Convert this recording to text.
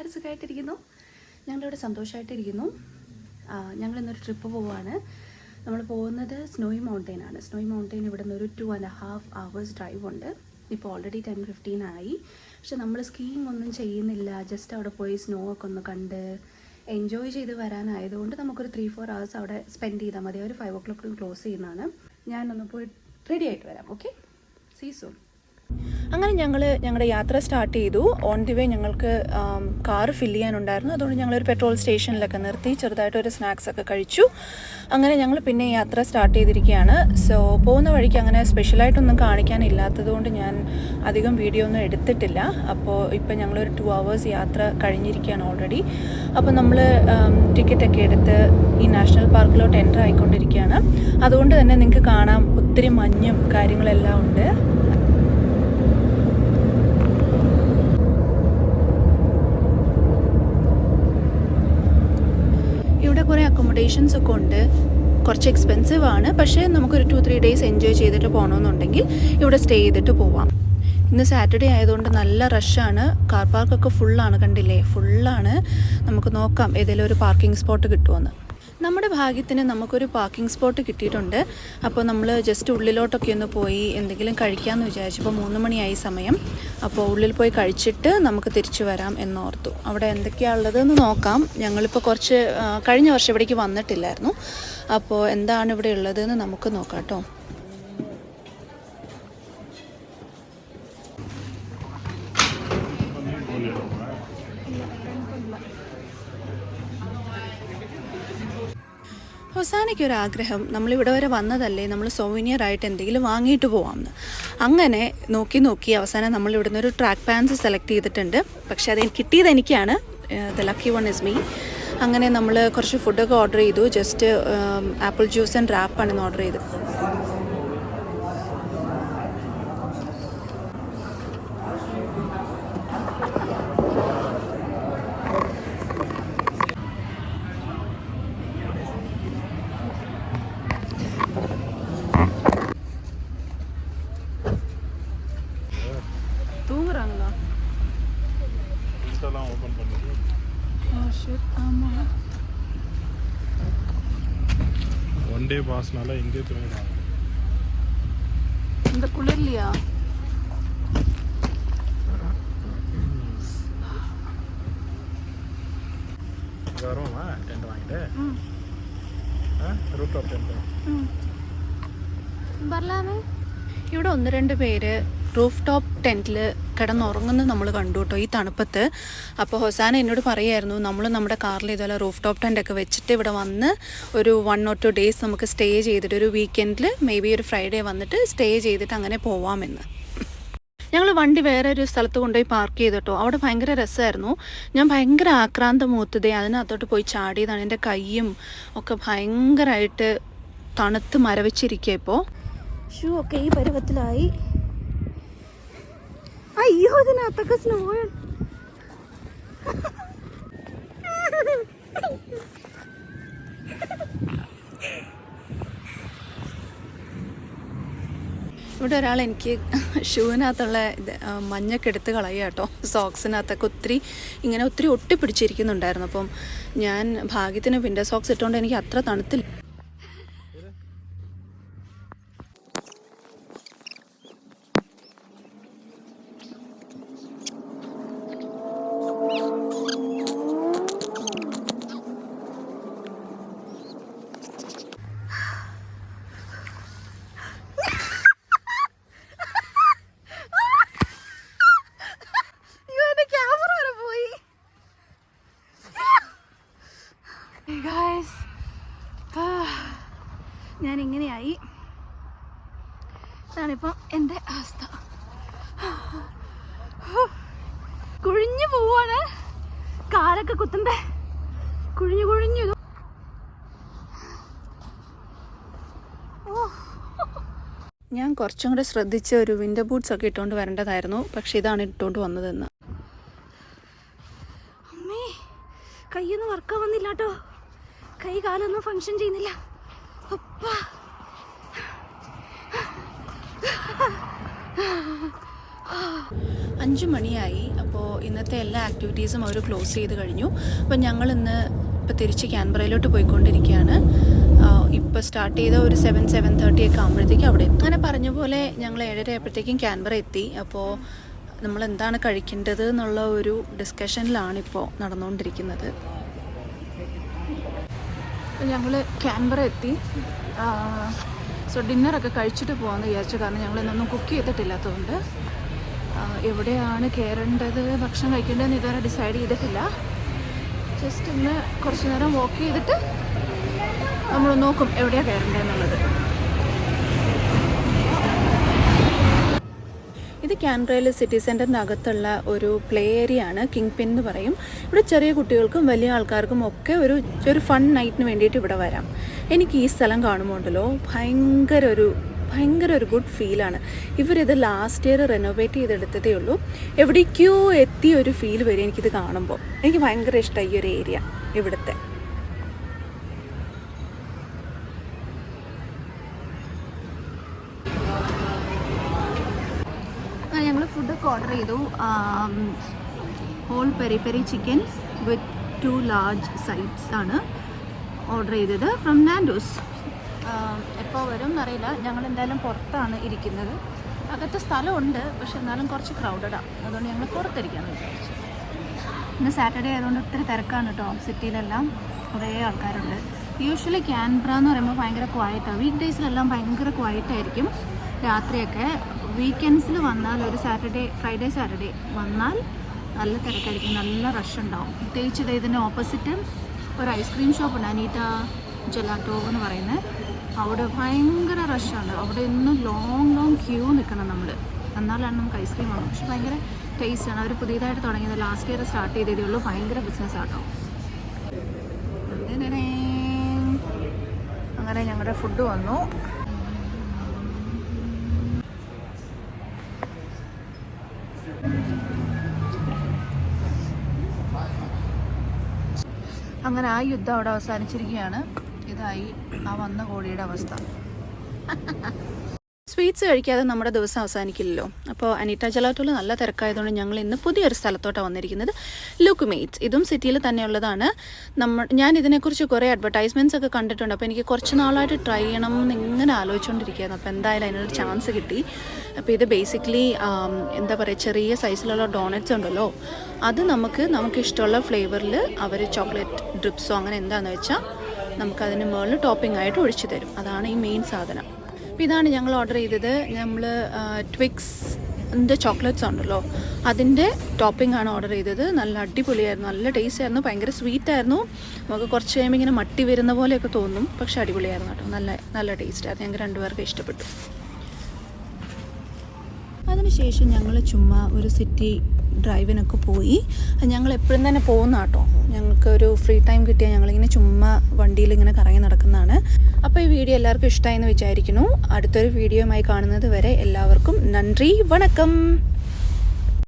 എല്ലാവരും സുഖമായിട്ടിരിക്കുന്നു. ഞങ്ങളിവിടെ സന്തോഷമായിട്ടിരിക്കുന്നു. ഞങ്ങളിന്നൊരു ട്രിപ്പ് പോവുകയാണ്. നമ്മൾ പോകുന്നത് സ്നോയി മൗണ്ടെയിനാണ്. സ്നോയി മൗണ്ടെയിൻ ഇവിടെ നിന്ന് ഒരു 2.5 hours ഡ്രൈവ് ഉണ്ട്. ഇപ്പോൾ ഓൾറെഡി 10:15 ആയി. പക്ഷെ നമ്മൾ സ്കീയിങ് ഒന്നും ചെയ്യുന്നില്ല. ജസ്റ്റ് അവിടെ പോയി സ്നോ ഒക്കെ ഒന്ന് കണ്ട് എൻജോയ് ചെയ്ത് വരാനായതുകൊണ്ട് നമുക്കൊരു 3-4 hours അവിടെ സ്പെൻഡ് ചെയ്താൽ മതി. അവർ 5 o'clock ക്ലോസ് ചെയ്യുന്നതാണ്. ഞാനൊന്ന് പോയി റെഡി ആയിട്ട് വരാം. Okay, see soon. അങ്ങനെ ഞങ്ങളുടെ യാത്ര സ്റ്റാർട്ട് ചെയ്തു. ഓൺ ദി വേ ഞങ്ങൾക്ക് കാർ ഫില്ല് ചെയ്യാനുണ്ടായിരുന്നു. അതുകൊണ്ട് ഞങ്ങളൊരു പെട്രോൾ സ്റ്റേഷനിലൊക്കെ നിർത്തി ചെറുതായിട്ടൊരു സ്നാക്സ് ഒക്കെ കഴിച്ചു. അങ്ങനെ ഞങ്ങൾ പിന്നെ യാത്ര സ്റ്റാർട്ട് ചെയ്തിരിക്കുകയാണ്. സോ പോകുന്ന വഴിക്ക് അങ്ങനെ സ്പെഷ്യലായിട്ടൊന്നും കാണിക്കാനില്ലാത്തതുകൊണ്ട് ഞാൻ അധികം വീഡിയോ ഒന്നും എടുത്തിട്ടില്ല. അപ്പോൾ ഇപ്പം ഞങ്ങളൊരു 2 hours യാത്ര കഴിഞ്ഞിരിക്കുകയാണ് ഓൾറെഡി. അപ്പോൾ നമ്മൾ ടിക്കറ്റൊക്കെ എടുത്ത് ഈ നാഷണൽ പാർക്കിലോട്ട് എൻ്റർ ആയിക്കൊണ്ടിരിക്കുകയാണ്. അതുകൊണ്ട് തന്നെ നിങ്ങൾക്ക് കാണാം ഒത്തിരി മഞ്ഞും കാര്യങ്ങളെല്ലാം ഉണ്ട്. ഇവിടെ കുറേ അക്കോമഡേഷൻസ് ഒക്കെ ഉണ്ട്. കുറച്ച് എക്സ്പെൻസീവ് ആണ്. പക്ഷേ നമുക്കൊരു 2-3 days എൻജോയ് ചെയ്തിട്ട് പോകണമെന്നുണ്ടെങ്കിൽ ഇവിടെ സ്റ്റേ ചെയ്തിട്ട് പോവാം. ഇന്ന് സാറ്റർഡേ ആയതുകൊണ്ട് നല്ല റഷാണ്. കാർ പാർക്കൊക്കെ ഫുള്ളാണ്, കണ്ടില്ലേ, ഫുള്ളാണ്. നമുക്ക് നോക്കാം ഏതെങ്കിലും ഒരു പാർക്കിംഗ് സ്പോട്ട് കിട്ടുമെന്ന്. നമ്മുടെ ഭാഗ്യത്തിന് നമുക്കൊരു പാർക്കിംഗ് സ്പോട്ട് കിട്ടിയിട്ടുണ്ട്. അപ്പോൾ നമ്മൾ ജസ്റ്റ് ഉള്ളിലോട്ടൊക്കെ ഒന്ന് പോയി എന്തെങ്കിലും കഴിക്കാമെന്ന് വിചാരിച്ചപ്പോൾ 3 മണിയായി സമയം. അപ്പോൾ ഉള്ളിൽ പോയി കഴിച്ചിട്ട് നമുക്ക് തിരിച്ചു വരാം എന്നോർത്തു. അവിടെ എന്തൊക്കെയാണ് ഉള്ളതെന്ന് നോക്കാം. ഞങ്ങളിപ്പോൾ കഴിഞ്ഞ വർഷം ഇവിടേക്ക് വന്നിട്ടില്ലായിരുന്നു. അപ്പോൾ എന്താണ് ഇവിടെ ഉള്ളതെന്ന് നമുക്ക് നോക്കാം കേട്ടോ. ഹൊസാനയ്ക്കൊരാഗ്രഹം, നമ്മളിവിടെ വരെ വന്നതല്ലേ, നമ്മൾ സോവിനിയറായിട്ട് എന്തെങ്കിലും വാങ്ങിയിട്ട് പോകാമെന്ന്. അങ്ങനെ നോക്കി അവസാനം നമ്മൾ ഇവിടുന്ന് ഒരു ട്രാക്ക് പാൻസ് സെലക്ട് ചെയ്തിട്ടുണ്ട്. പക്ഷേ അത് കിട്ടിയത് എനിക്കാണ്. The lucky one is me. അങ്ങനെ നമ്മൾ കുറച്ച് ഫുഡൊക്കെ ഓർഡർ ചെയ്തു. ജസ്റ്റ് ആപ്പിൾ ജ്യൂസ് ആൻഡ് റാപ്പാണ് ഇന്ന് ഓർഡർ ചെയ്തത്. தூங்குறாங்களா? இதெல்லாம் ஓபன் பண்ணிட்டு ஆமா, ஒன் டே பாஸ்னால இங்கே தூங்குறாங்க. இந்த குளிர்லையா? வருமா டென்ட் வாங்கிட்டு റൂട്ട് ടോപ്പ് ടെന്റ് വരലാമേ. ഇവിടെ 1-2 പേര് റൂഫ് ടോപ്പ് ടെൻറ്റിൽ കിടന്നുറങ്ങുന്നത് നമ്മൾ കണ്ടു കേട്ടോ ഈ തണുപ്പത്ത്. അപ്പോൾ ഹൊസാന എന്നോട് പറയായിരുന്നു നമ്മൾ നമ്മുടെ കാറിൽ ഇതുപോലെ റൂഫ് ടോപ്പ് ടെൻ്റൊക്കെ വെച്ചിട്ട് ഇവിടെ വന്ന് ഒരു 1 or 2 days നമുക്ക് സ്റ്റേ ചെയ്തിട്ട് ഒരു വീക്കെൻഡിൽ മേ ബി ഒരു ഫ്രൈഡേ വന്നിട്ട് സ്റ്റേ ചെയ്തിട്ട് അങ്ങനെ പോവാമെന്ന്. ഞങ്ങൾ വണ്ടി വേറെ ഒരു സ്ഥലത്ത് കൊണ്ടുപോയി പാർക്ക് ചെയ്തിട്ടോ. അവിടെ ഭയങ്കര രസമായിരുന്നു. ഞാൻ ഭയങ്കര ആക്രാന്തം മൂത്തതേ അതിനകത്തോട്ട് പോയി ചാടിയതാണ്. എൻ്റെ കൈയും ഒക്കെ ഭയങ്കരമായിട്ട് തണുത്ത് മരവിച്ചിരിക്കുക. ഇപ്പോൾ ഷൂ ഒക്കെ ഈ പരുവത്തിലായി. അയ്യോ, ഇതിനകത്തൊക്കെ സ്നോ ആണ്. ഇവിടെ ഒരാൾ എനിക്ക് ഷൂവിനകത്തുള്ള മഞ്ഞൊക്കെ എടുത്ത് കളയുക കേട്ടോ. സോക്സിനകത്തൊക്കെ ഒത്തിരി ഒട്ടിപ്പിടിച്ചിരിക്കുന്നുണ്ടായിരുന്നു. അപ്പം ഞാൻ ഭാഗ്യത്തിന് വിൻ്റർ സോക്സ് ഇട്ടുകൊണ്ട് എനിക്ക് അത്ര തണുത്തില്ല. ഞാനിങ്ങനെയായി. ഇതാണിപ്പം എൻ്റെ അവസ്ഥ. കുഴിഞ്ഞു പോവാണ്. കാലൊക്കെ കുത്തണ്ടേ, കുഴിഞ്ഞു. ഞാൻ കുറച്ചും കൂടെ ശ്രദ്ധിച്ച് ഒരു വിൻ്റർ ബൂട്ട്സ് ഒക്കെ ഇട്ടുകൊണ്ട് വരേണ്ടതായിരുന്നു. പക്ഷേ ഇതാണ് ഇട്ടുകൊണ്ട് വന്നതെന്ന്. അമ്മേ, കൈയൊന്നും വർക്കാൻ വന്നില്ല കേട്ടോ. കൈ കാലൊന്നും ഫങ്ഷൻ ചെയ്യുന്നില്ല. 5 മണിയായി. അപ്പോൾ ഇന്നത്തെ എല്ലാ ആക്ടിവിറ്റീസും അവർ ക്ലോസ് ചെയ്ത് കഴിഞ്ഞു. അപ്പോൾ ഞങ്ങളിന്ന് ഇപ്പോൾ തിരിച്ച് ക്യാൻബറയിലോട്ട് പോയിക്കൊണ്ടിരിക്കുകയാണ്. ഇപ്പോൾ സ്റ്റാർട്ട് ചെയ്ത ഒരു 7-7:30 ഒക്കെ ആകുമ്പോഴത്തേക്കും അവിടെ എത്തും. അങ്ങനെ പറഞ്ഞ പോലെ ഞങ്ങൾ 7:30 ആയപ്പോഴത്തേക്കും ക്യാൻബറ എത്തി. അപ്പോൾ നമ്മൾ എന്താണ് കഴിക്കേണ്ടത് എന്നുള്ള ഒരു ഡിസ്കഷനിലാണിപ്പോൾ നടന്നുകൊണ്ടിരിക്കുന്നത്. ഞങ്ങൾ ക്യാൻബറ എത്തി. സോ ഡിന്നറൊക്കെ കഴിച്ചിട്ട് പോകാമെന്ന് വിചാരിച്ചു. കാരണം ഞങ്ങൾ ഇന്നൊന്നും കുക്ക് ചെയ്തിട്ടില്ലാത്തതുകൊണ്ട് എവിടെയാണ് കയറേണ്ടത്, ഭക്ഷണം കഴിക്കേണ്ടതെന്ന് ഇതുവരെ ഡിസൈഡ് ചെയ്തിട്ടില്ല. ജസ്റ്റ് ഇന്ന് കുറച്ച് നേരം വാക്ക് ചെയ്തിട്ട് നമ്മൾ നോക്കും എവിടെയാണ് കയറേണ്ടതെന്നുള്ളത്. ഇത് ക്യാൻബറയിൽ സിറ്റി സെൻറ്ററിൻ്റെ അകത്തുള്ള ഒരു പ്ലേ ഏരിയ ആണ്. കിങ് പിൻ എന്ന് പറയും. ഇവിടെ ചെറിയ കുട്ടികൾക്കും വലിയ ആൾക്കാർക്കും ഒക്കെ ഒരു ഫൺ നൈറ്റിന് വേണ്ടിയിട്ട് ഇവിടെ വരാം. എനിക്ക് ഈ സ്ഥലം കാണുമ്പോൾ ഉണ്ടല്ലോ ഭയങ്കര ഒരു ഗുഡ് ഫീലാണ്. ഇവരിത് ലാസ്റ്റ് ഇയർ റെനോവേറ്റ് ചെയ്തെടുത്തതേ ഉള്ളൂ. എവിടേക്കോ എത്തിയ ഒരു ഫീൽ വരും എനിക്കിത് കാണുമ്പോൾ. എനിക്ക് ഭയങ്കര ഇഷ്ടമായി ഈ ഒരു ഏരിയ ഇവിടുത്തെ. ഞങ്ങൾ ഫുഡൊക്കെ ഓർഡർ ചെയ്തു. Whole peri peri chicken with 2 large sides ആണ് ഓർഡർ ചെയ്തത് ഫ്രം നാൻഡോസ്. എപ്പോൾ വരും എന്നറിയില്ല. ഞങ്ങൾ എന്തായാലും പുറത്താണ് ഇരിക്കുന്നത്. അകത്ത് സ്ഥലമുണ്ട്, പക്ഷെ എന്നാലും കുറച്ച് ക്രൗഡഡാണ്. അതുകൊണ്ട് ഞങ്ങൾ പുറത്തിരിക്കാമെന്ന് വിചാരിച്ചു. ഇന്ന് സാറ്റർഡേ ആയതുകൊണ്ട് ഒത്തിരി തിരക്കാണ് കേട്ടോ. സിറ്റിയിലെല്ലാം കുറേ ആൾക്കാരുണ്ട്. യൂഷ്വലി ക്യാൻബറ എന്ന് പറയുമ്പോൾ ഭയങ്കര ക്വയറ്റാണ്. വീക്ക് ഡേയ്സിലെല്ലാം ഭയങ്കര ക്വയറ്റായിരിക്കും രാത്രിയൊക്കെ. വീക്കെൻഡ്സിൽ വന്നാൽ ഒരു ഫ്രൈഡേ സാറ്റർഡേ വന്നാൽ നല്ല തിരക്കായിരിക്കും, നല്ല റഷ് ഉണ്ടാവും. പ്രത്യേകിച്ച് ഇതിൻ്റെ ഓപ്പോസിറ്റ് ഒരു ഐസ്ക്രീം ഷോപ്പുണ്ട്, അനീറ്റ ജെലാറ്റോ എന്ന് പറയുന്നത്. അവിടെ ഭയങ്കര റഷാണ്. അവിടെ ഇന്നും ലോങ് ക്യൂ നിൽക്കണം നമ്മൾ, എന്നാലാണ് നമുക്ക് ഐസ്ക്രീം വാങ്ങും. പക്ഷെ ഭയങ്കര ടേസ്റ്റാണ്. അവർ പുതിയതായിട്ട് തുടങ്ങിയത് ലാസ്റ്റ് ഇയർ സ്റ്റാർട്ട് ചെയ്തതേ ഉള്ളൂ. ഭയങ്കര ബിസിനസ് ആട്ടോ. അങ്ങനെ ഞങ്ങളുടെ ഫുഡ് വന്നു. അങ്ങനെ ആ യുദ്ധം അവിടെ അവസാനിച്ചിരിക്കുകയാണ്. ഇതായി ആ വന്ന കോഴിയുടെ അവസ്ഥ. സ്വീറ്റ്സ് കഴിക്കാതെ നമ്മുടെ ദിവസം അവസാനിക്കില്ലല്ലോ. അപ്പോൾ അനീറ്റ ജെലാറ്റോയിൽ നല്ല തിരക്കായതുകൊണ്ട് ഞങ്ങൾ ഇന്ന് പുതിയൊരു സ്ഥലത്തോട്ടാണ് വന്നിരിക്കുന്നത്, ലുക്കുമേറ്റ്സ്. ഇതും സിറ്റിയിൽ തന്നെയുള്ളതാണ്. ഞാൻ ഇതിനെക്കുറിച്ച് കുറേ അഡ്വർടൈസ്മെൻറ്റ്സ് ഒക്കെ കണ്ടിട്ടുണ്ട്. അപ്പോൾ എനിക്ക് കുറച്ച് നാളായിട്ട് ട്രൈ ചെയ്യണം എന്ന് ഇങ്ങനെ ആലോചിച്ചുകൊണ്ടിരിക്കുകയായിരുന്നു. അപ്പോൾ എന്തായാലും അതിനൊരു ചാൻസ് കിട്ടി. അപ്പോൾ ഇത് ബേസിക്കലി എന്താ പറയുക, ചെറിയ സൈസിലുള്ള ഡോണറ്റ്സ് ഉണ്ടല്ലോ, അത് നമുക്ക് ഇഷ്ടമുള്ള ഫ്ലേവറിൽ അവർ ചോക്ലേറ്റ് ഡ്രിപ്സോ അങ്ങനെ എന്താണെന്ന് വെച്ചാൽ നമുക്കതിന് മുകളിൽ ടോപ്പിംഗ് ആയിട്ട് ഒഴിച്ചു തരും. അതാണ് ഈ മെയിൻ സാധനം. അപ്പോൾ ഇതാണ് ഞങ്ങൾ ഓർഡർ ചെയ്തത്. നമ്മൾ ട്വിക്സിൻ്റെ ചോക്ലേറ്റ്സ് ഉണ്ടല്ലോ, അതിൻ്റെ ടോപ്പിംഗ് ആണ് ഓർഡർ ചെയ്തത്. നല്ല അടിപൊളിയായിരുന്നു, നല്ല ടേസ്റ്റ് ആയിരുന്നു, ഭയങ്കര സ്വീറ്റായിരുന്നു. നമുക്ക് കുറച്ച് കഴിയുമ്പോൾ ഇങ്ങനെ മട്ടി വരുന്ന പോലെയൊക്കെ തോന്നും, പക്ഷേ അടിപൊളിയായിരുന്നു കേട്ടോ. നല്ല ടേസ്റ്റായിരുന്നു. ഞങ്ങൾക്ക് രണ്ടുപേർക്കും ഇഷ്ടപ്പെട്ടു. അതിനുശേഷം ഞങ്ങൾ ചുമ്മാ ഒരു സിറ്റി ഡ്രൈവിനൊക്കെ പോയി. ഞങ്ങൾ എപ്പോഴും തന്നെ പോകുന്ന കേട്ടോ. ഞങ്ങൾക്ക് ഒരു ഫ്രീ ടൈം കിട്ടിയാൽ ഞങ്ങളിങ്ങനെ ചുമ്മാ വണ്ടിയിൽ ഇങ്ങനെ കറങ്ങി നടക്കുന്നതാണ്. അപ്പോൾ ഈ വീഡിയോ എല്ലാവർക്കും ഇഷ്ടമായെന്ന് വിചാരിക്കുന്നു. അടുത്തൊരു വീഡിയോയുമായി കാണുന്നത് വരെ എല്ലാവർക്കും നന്ദി, വണക്കം.